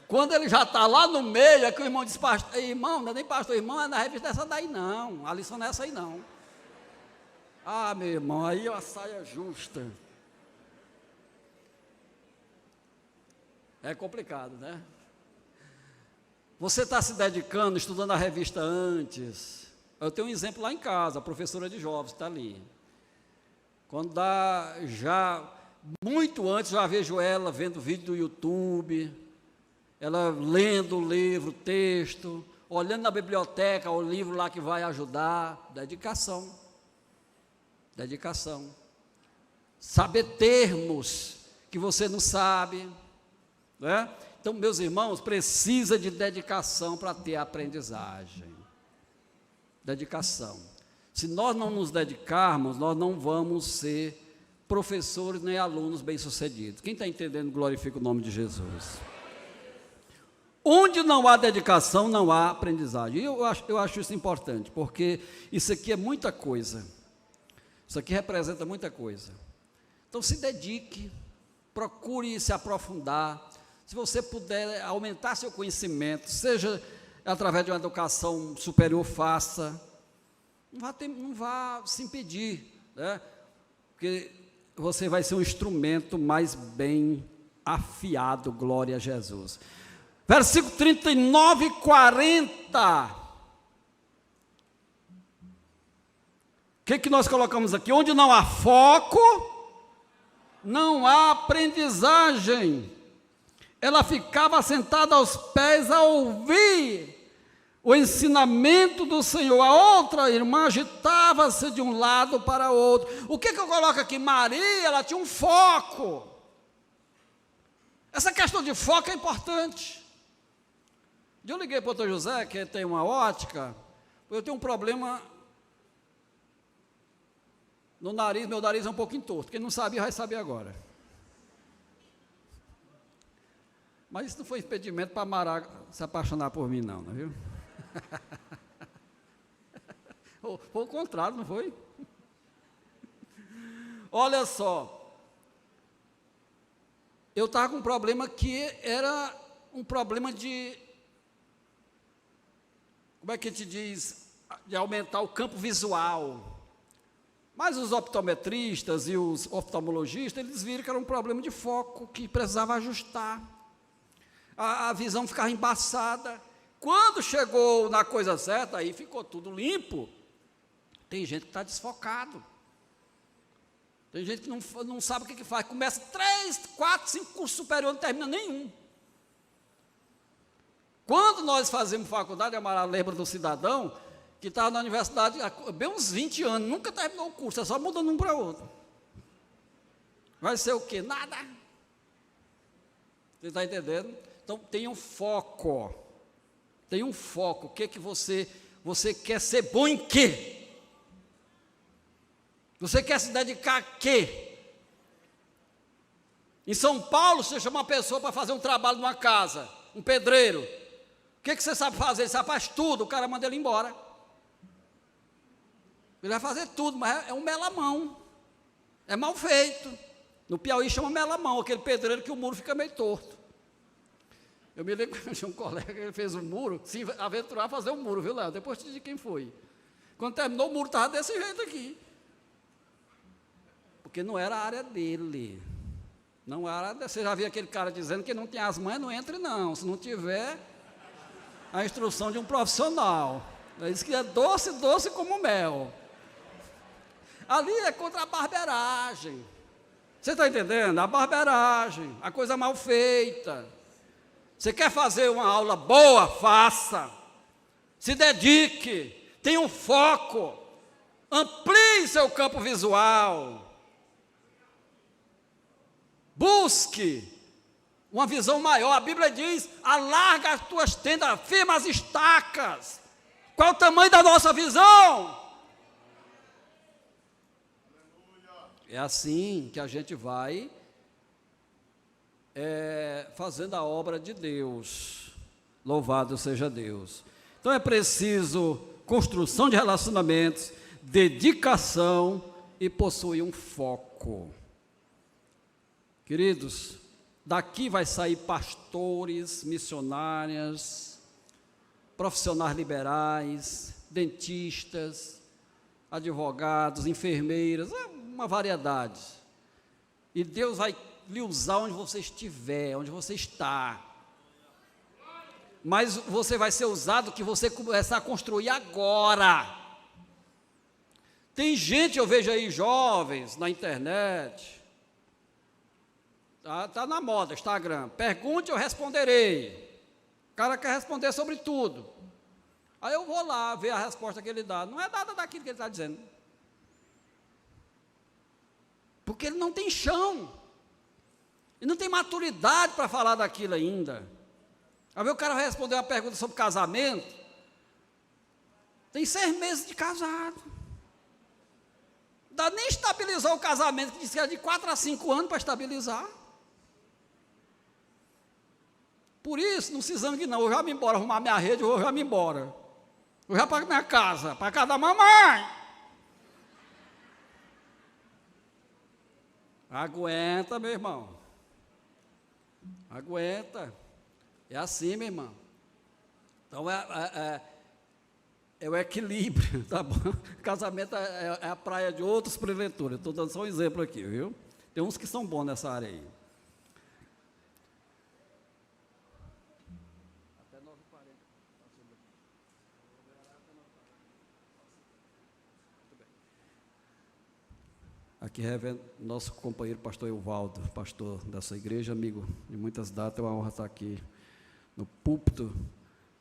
Quando ele já está lá no meio, é que o irmão diz, pastor, irmão, não é nem pastor, irmão, é na revista dessa daí não, a lição não é essa aí não. Ah, meu irmão, aí é uma saia justa. É complicado, né? Você está se dedicando, estudando a revista antes. Eu tenho um exemplo lá em casa, a professora de jovens está ali. Quando dá, muito antes, já vejo ela vendo vídeo do YouTube, ela lendo o livro, o texto, olhando na biblioteca, o livro lá que vai ajudar. Dedicação. Dedicação. Saber termos que você não sabe, né? Então, meus irmãos, precisa de dedicação para ter aprendizagem. Dedicação. Se nós não nos dedicarmos, nós não vamos ser professores nem alunos bem-sucedidos. Quem está entendendo, glorifica o nome de Jesus. Onde não há dedicação, não há aprendizagem. E eu acho isso importante, porque isso aqui é muita coisa. Isso aqui representa muita coisa. Então, se dedique, procure se aprofundar. Se você puder aumentar seu conhecimento, seja através de uma educação superior, faça. Não vá se impedir, né? Porque você vai ser um instrumento mais bem afiado, glória a Jesus. Versículo 39 e 40. O que nós colocamos aqui? Onde não há foco, não há aprendizagem. Ela ficava sentada aos pés a ouvir o ensinamento do Senhor. A outra irmã agitava-se de um lado para o outro. O que eu coloco aqui? Maria, ela tinha um foco. Essa questão de foco é importante. Eu liguei para o Dr. José, que tem uma ótica, eu tenho um problema no nariz, meu nariz é um pouquinho torto. Quem não sabia, vai saber agora. Mas isso não foi impedimento para Mara se apaixonar por mim, não, viu? Foi o contrário, não foi? Olha só, eu estava com um problema que era um problema de, como é que a gente diz, de aumentar o campo visual. Mas os optometristas e os oftalmologistas, eles viram que era um problema de foco, que precisava ajustar. A visão ficava embaçada. Quando chegou na coisa certa, aí ficou tudo limpo. Tem gente que está desfocado. Tem gente que não sabe o que faz. Começa 3, 4, 5 cursos superiores, não termina nenhum. Quando nós fazemos faculdade, a Mara lembra do cidadão que estava na universidade há bem uns 20 anos, nunca terminou o curso, é só mudando um para outro. Vai ser o quê? Nada. Você está entendendo? Então, tem um foco. Tem um foco. O que você quer ser bom em quê? Você quer se dedicar a quê? Em São Paulo, você chama uma pessoa para fazer um trabalho numa casa, um pedreiro. O que você sabe fazer? Ele sabe, faz tudo, o cara manda ele embora. Ele vai fazer tudo, mas é um melamão. É mal feito. No Piauí chama melamão, aquele pedreiro que o muro fica meio torto. Eu me lembro que tinha um colega que fez um muro, se aventurar a fazer um muro, viu, Léo? Depois te digo quem foi. Quando terminou, o muro estava desse jeito aqui. Porque não era a área dele. Não era. Você já viu aquele cara dizendo que não tem as mães, não entre não. Se não tiver a instrução de um profissional. Ele disse que é doce, doce como mel. Ali é contra a barbeiragem. Você está entendendo? A barbeiragem, a coisa mal feita. Você quer fazer uma aula boa? Faça. Se dedique. Tenha um foco. Amplie seu campo visual. Busque uma visão maior. A Bíblia diz: alarga as tuas tendas, firma as estacas. Qual o tamanho da nossa visão? É assim que a gente vai fazendo a obra de Deus. Louvado seja Deus. Então é preciso construção de relacionamentos, dedicação e possuir um foco. Queridos, daqui vai sair pastores, missionárias, profissionais liberais, dentistas, advogados, enfermeiras, uma variedade. E Deus vai lhe usar onde você estiver, onde você está. Mas você vai ser usado que você começar a construir agora. Tem gente, eu vejo aí jovens na internet, tá na moda, Instagram, pergunte, eu responderei. O cara quer responder sobre tudo. Aí eu vou lá ver a resposta que ele dá. Não é nada daquilo que ele está dizendo. Porque ele não tem chão. Ele não tem maturidade para falar daquilo ainda. Aí o cara vai responder uma pergunta sobre casamento. Tem 6 meses de casado. Não dá nem estabilizar o casamento, que diz que é de 4 a 5 anos para estabilizar. Por isso, não se zangue não. Eu já me embora, arrumar minha rede, eu já me embora. Eu já para minha casa, para casa da mamãe. Aguenta, meu irmão. Aguenta. É assim, meu irmão. Então, é o equilíbrio, tá bom? Casamento é a praia de outros prelentores. Estou dando só um exemplo aqui, viu? Tem uns que são bons nessa área aí. Aqui, nosso companheiro pastor Evaldo, pastor dessa igreja, amigo de muitas datas, é uma honra estar aqui no púlpito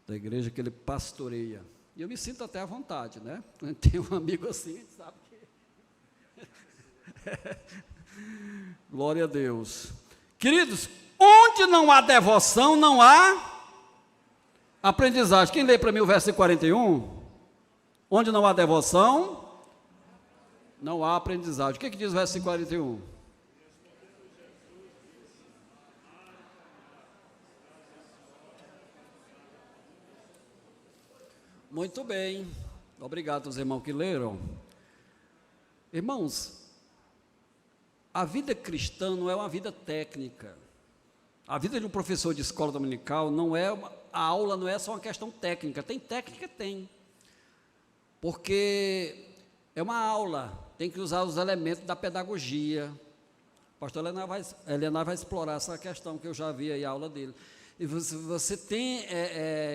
da igreja que ele pastoreia. E eu me sinto até à vontade, né? Tem um amigo assim, sabe que... Glória a Deus. Queridos, onde não há devoção, não há aprendizagem. Quem lê para mim o verso 41? Onde não há devoção, não há aprendizagem. O que diz o verso 41? Muito bem, obrigado aos irmãos que leram. Irmãos, a vida cristã não é uma vida técnica. A vida de um professor de escola dominical não é, a aula não é só uma questão técnica. Tem técnica? Tem. Porque é uma aula, tem que usar os elementos da pedagogia. O pastor Helena vai explorar essa questão que eu já vi aí a aula dele. E você tem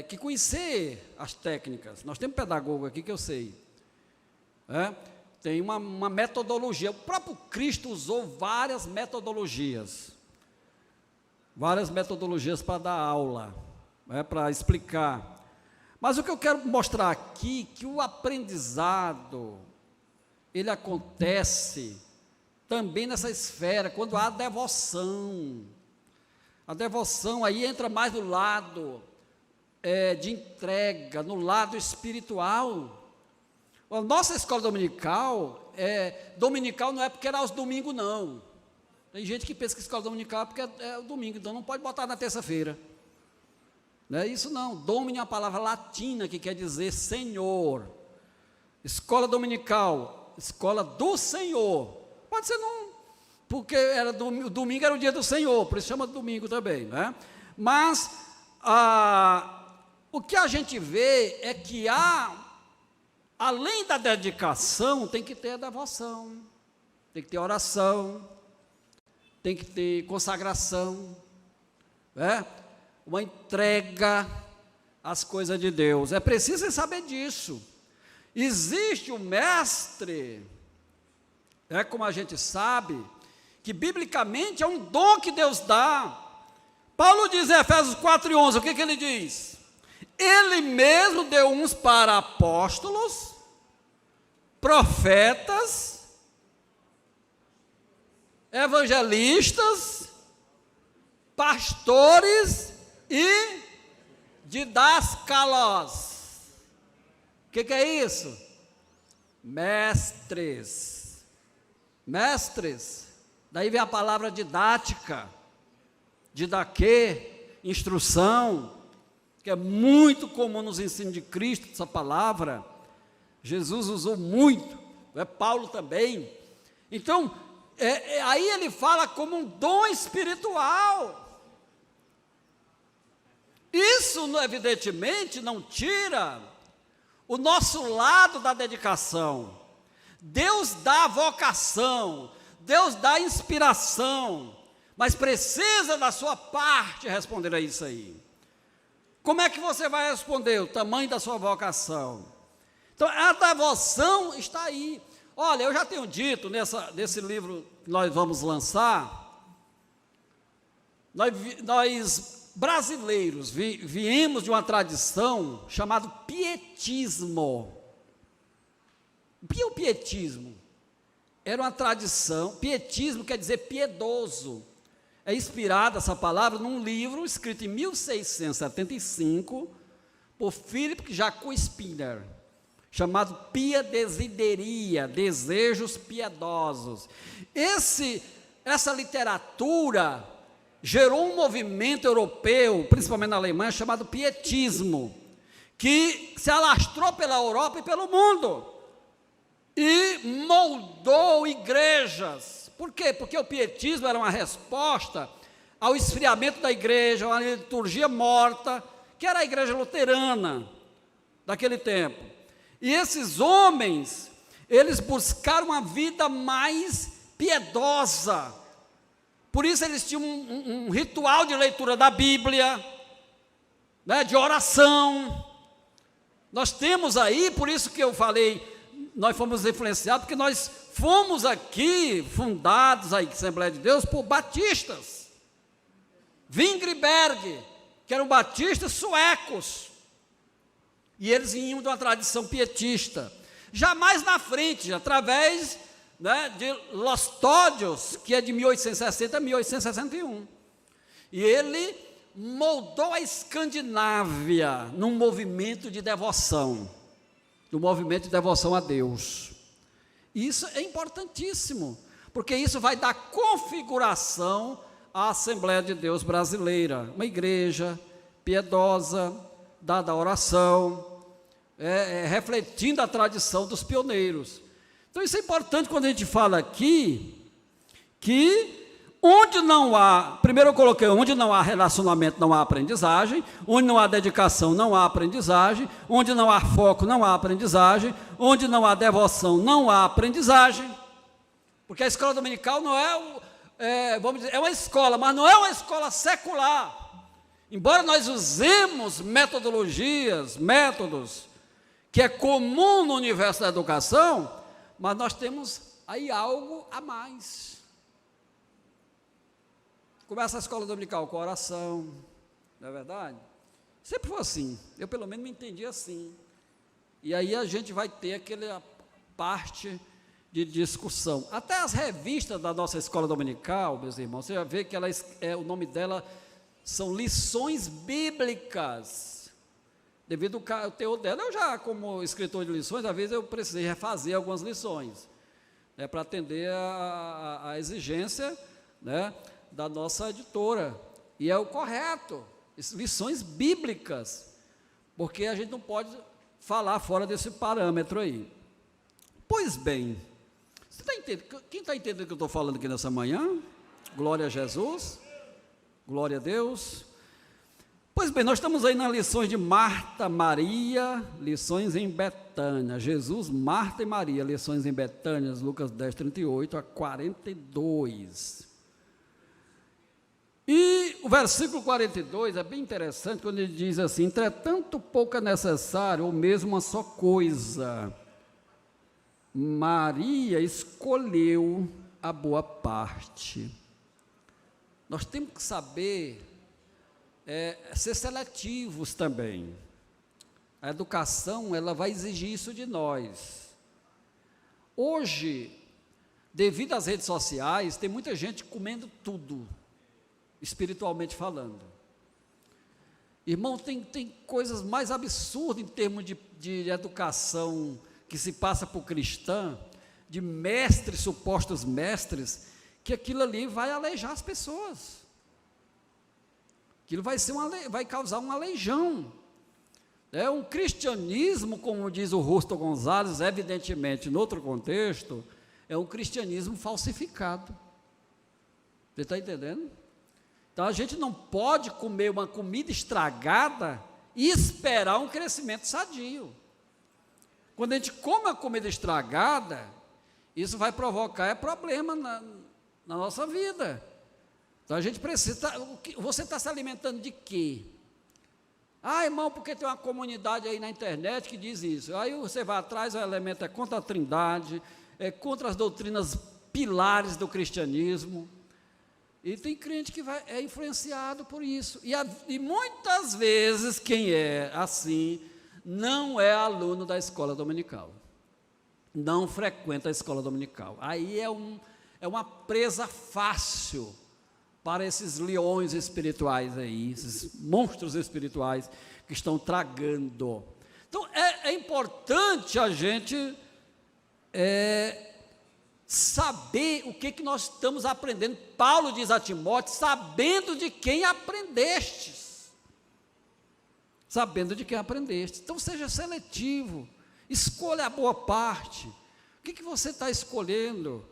que conhecer as técnicas. Nós temos pedagogo aqui que eu sei. Tem uma metodologia. O próprio Cristo usou várias metodologias. Várias metodologias para dar aula, para explicar. Mas o que eu quero mostrar aqui, que o aprendizado, ele acontece também nessa esfera, quando há devoção. A devoção aí entra mais no lado de entrega, no lado espiritual. A nossa escola dominical, dominical não é porque era aos domingos, não. Tem gente que pensa que escola dominical é porque é o domingo, então não pode botar na terça-feira. Não é isso não. Domini é uma palavra latina que quer dizer Senhor. Escola dominical, escola do Senhor. Pode ser não, porque o domingo era o dia do Senhor, por isso chama de domingo também, né? Mas o que a gente vê é que além da dedicação, tem que ter a devoção, tem que ter oração, tem que ter consagração, uma entrega às coisas de Deus. É preciso saber disso. Existe o mestre, como a gente sabe, que biblicamente é um dom que Deus dá. Paulo diz em Efésios 4:11, o que ele diz? Ele mesmo deu uns para apóstolos, profetas, evangelistas, pastores e didáscalos. O que é isso? Mestres. Mestres. Daí vem a palavra didática, didaquê, instrução, que é muito comum nos ensinos de Cristo, essa palavra. Jesus usou muito, Paulo também. Então, aí ele fala como um dom espiritual. Isso, evidentemente, não tira o nosso lado da dedicação. Deus dá vocação, Deus dá inspiração, mas precisa da sua parte responder a isso aí. Como é que você vai responder? O tamanho da sua vocação. Então, a devoção está aí. Olha, eu já tenho dito nesse livro que nós vamos lançar, nós brasileiros viemos de uma tradição chamada pietismo. O que é o pietismo? Era uma tradição, pietismo quer dizer piedoso. É inspirada essa palavra num livro escrito em 1675 por Philip Jacob Spinner, chamado Pia Desideria, Desejos Piedosos. Essa literatura gerou um movimento europeu, principalmente na Alemanha, chamado pietismo, que se alastrou pela Europa e pelo mundo, e moldou igrejas. Por quê? Porque o pietismo era uma resposta ao esfriamento da igreja, uma liturgia morta, que era a igreja luterana daquele tempo. E esses homens, eles buscaram uma vida mais piedosa. Por isso eles tinham um ritual de leitura da Bíblia, de oração. Nós temos aí, por isso que eu falei, nós fomos influenciados porque nós fomos aqui fundados, a Assembleia de Deus, por batistas. Wingrenberg, que eram batistas suecos, e eles vinham de uma tradição pietista. Já mais na frente, através, né, de Lostódios, que é de 1860 a 1861. E ele moldou a Escandinávia num movimento de devoção, no movimento de devoção a Deus. Isso é importantíssimo, porque isso vai dar configuração à Assembleia de Deus brasileira, uma igreja piedosa, dada à oração, refletindo a tradição dos pioneiros. Então isso é importante quando a gente fala aqui, que onde não há, primeiro eu coloquei, onde não há relacionamento não há aprendizagem, onde não há dedicação não há aprendizagem, onde não há foco não há aprendizagem, onde não há devoção não há aprendizagem, porque a escola dominical não vamos dizer, é uma escola, mas não é uma escola secular. Embora nós usemos metodologias, métodos, que é comum no universo da educação, mas nós temos aí algo a mais. Começa a escola dominical com oração, não é verdade? Sempre foi assim, eu pelo menos me entendi assim. E aí a gente vai ter aquela parte de discussão. Até as revistas da nossa escola dominical, meus irmãos, você já vê que o nome dela são lições bíblicas. Devido ao teor dela, eu já, como escritor de lições, às vezes eu precisei refazer algumas lições, né, para atender a exigência, né, da nossa editora, e é o correto, lições bíblicas, porque a gente não pode falar fora desse parâmetro aí. Pois bem, você está entendendo? Quem está entendendo o que eu estou falando aqui nessa manhã? Glória a Jesus, glória a Deus. Pois bem, nós estamos aí nas lições de Marta, Maria, lições em Betânia, Jesus, Marta e Maria, lições em Betânia, Lucas 10, 38 a 42. E o versículo 42 é bem interessante, quando ele diz assim: entretanto pouco é necessário, ou mesmo uma só coisa, Maria escolheu a boa parte. Nós temos que saber ser seletivos também. A educação, ela vai exigir isso de nós. Hoje, devido às redes sociais, tem muita gente comendo tudo, espiritualmente falando. Irmão, tem coisas mais absurdas em termos de educação que se passa por cristã, de mestres, supostos mestres, que aquilo ali vai aleijar as pessoas. Aquilo vai causar uma aleijão. Um cristianismo, como diz o Rusto Gonzalez, evidentemente, em outro contexto, é um cristianismo falsificado. Você está entendendo? Então, a gente não pode comer uma comida estragada e esperar um crescimento sadio. Quando a gente come uma comida estragada, isso vai provocar problema na nossa vida. Então, a gente precisa... Você está se alimentando de quê? Irmão, porque tem uma comunidade aí na internet que diz isso. Aí você vai atrás, o elemento é contra a Trindade, é contra as doutrinas pilares do cristianismo. E tem crente que é influenciado por isso. E muitas vezes, quem é assim, não é aluno da escola dominical. Não frequenta a escola dominical. Aí é uma presa fácil para esses leões espirituais aí, esses monstros espirituais que estão tragando. Então, é importante a gente saber o que nós estamos aprendendo. Paulo diz a Timóteo: sabendo de quem aprendestes. Sabendo de quem aprendeste. Então, seja seletivo, escolha a boa parte. O que você está escolhendo?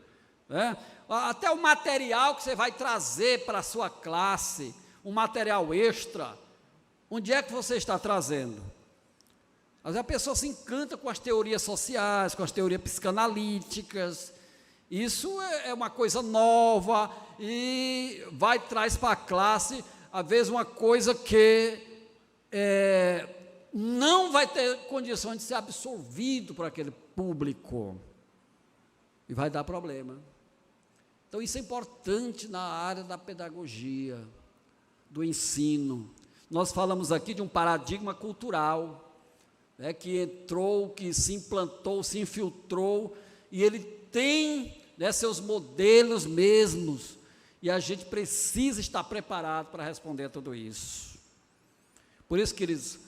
Até o material que você vai trazer para a sua classe, um material extra, onde é que você está trazendo? Às vezes a pessoa se encanta com as teorias sociais, com as teorias psicanalíticas. Isso é uma coisa nova e traz para a classe, às vezes, uma coisa que não vai ter condições de ser absorvido por aquele público e vai dar problema. Então, isso é importante na área da pedagogia, do ensino. Nós falamos aqui de um paradigma cultural, né, que entrou, que se implantou, se infiltrou, e ele tem, né, seus modelos mesmos, e a gente precisa estar preparado para responder a tudo isso. Por isso, queridos,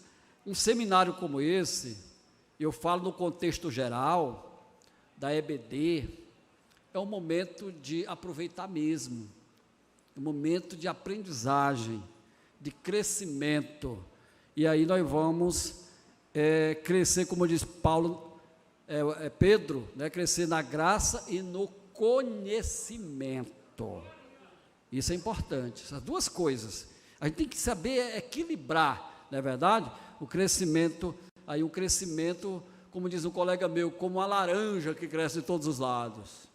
um seminário como esse, eu falo no contexto geral, da EBD, é um momento de aproveitar mesmo, um momento de aprendizagem, de crescimento, e aí nós vamos crescer, como diz Pedro, né, crescer na graça e no conhecimento. Isso é importante, essas duas coisas. A gente tem que saber equilibrar, não é verdade? O crescimento, aí um crescimento, como diz um colega meu, como uma laranja que cresce de todos os lados.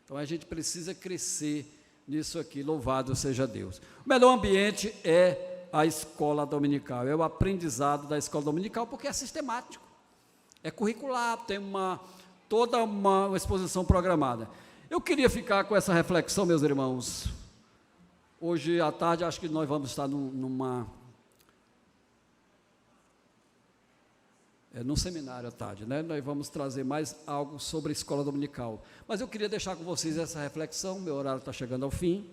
Então a gente precisa crescer nisso aqui, louvado seja Deus. O melhor ambiente é a escola dominical, é o aprendizado da escola dominical, porque é sistemático, é curricular, tem toda uma exposição programada. Eu queria ficar com essa reflexão, meus irmãos. Hoje à tarde, acho que nós vamos estar num seminário à tarde, né? Nós vamos trazer mais algo sobre a escola dominical. Mas eu queria deixar com vocês essa reflexão, meu horário está chegando ao fim,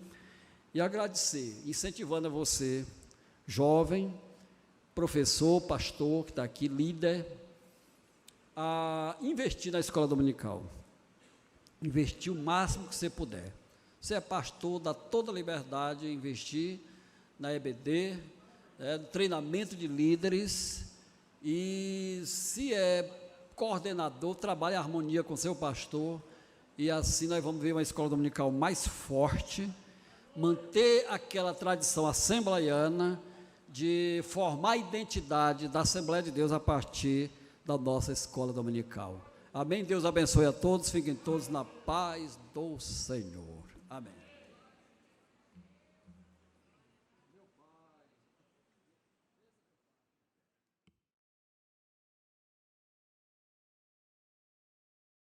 e agradecer, incentivando a você, jovem, professor, pastor, que está aqui, líder, a investir na escola dominical. Investir o máximo que você puder. Você é pastor, dá toda a liberdade de investir na EBD, no treinamento de líderes, e se é coordenador, trabalhe em harmonia com seu pastor, e assim nós vamos ver uma escola dominical mais forte, manter aquela tradição assembleiana de formar a identidade da Assembleia de Deus a partir da nossa escola dominical. Amém? Deus abençoe a todos, fiquem todos na paz do Senhor. Amém.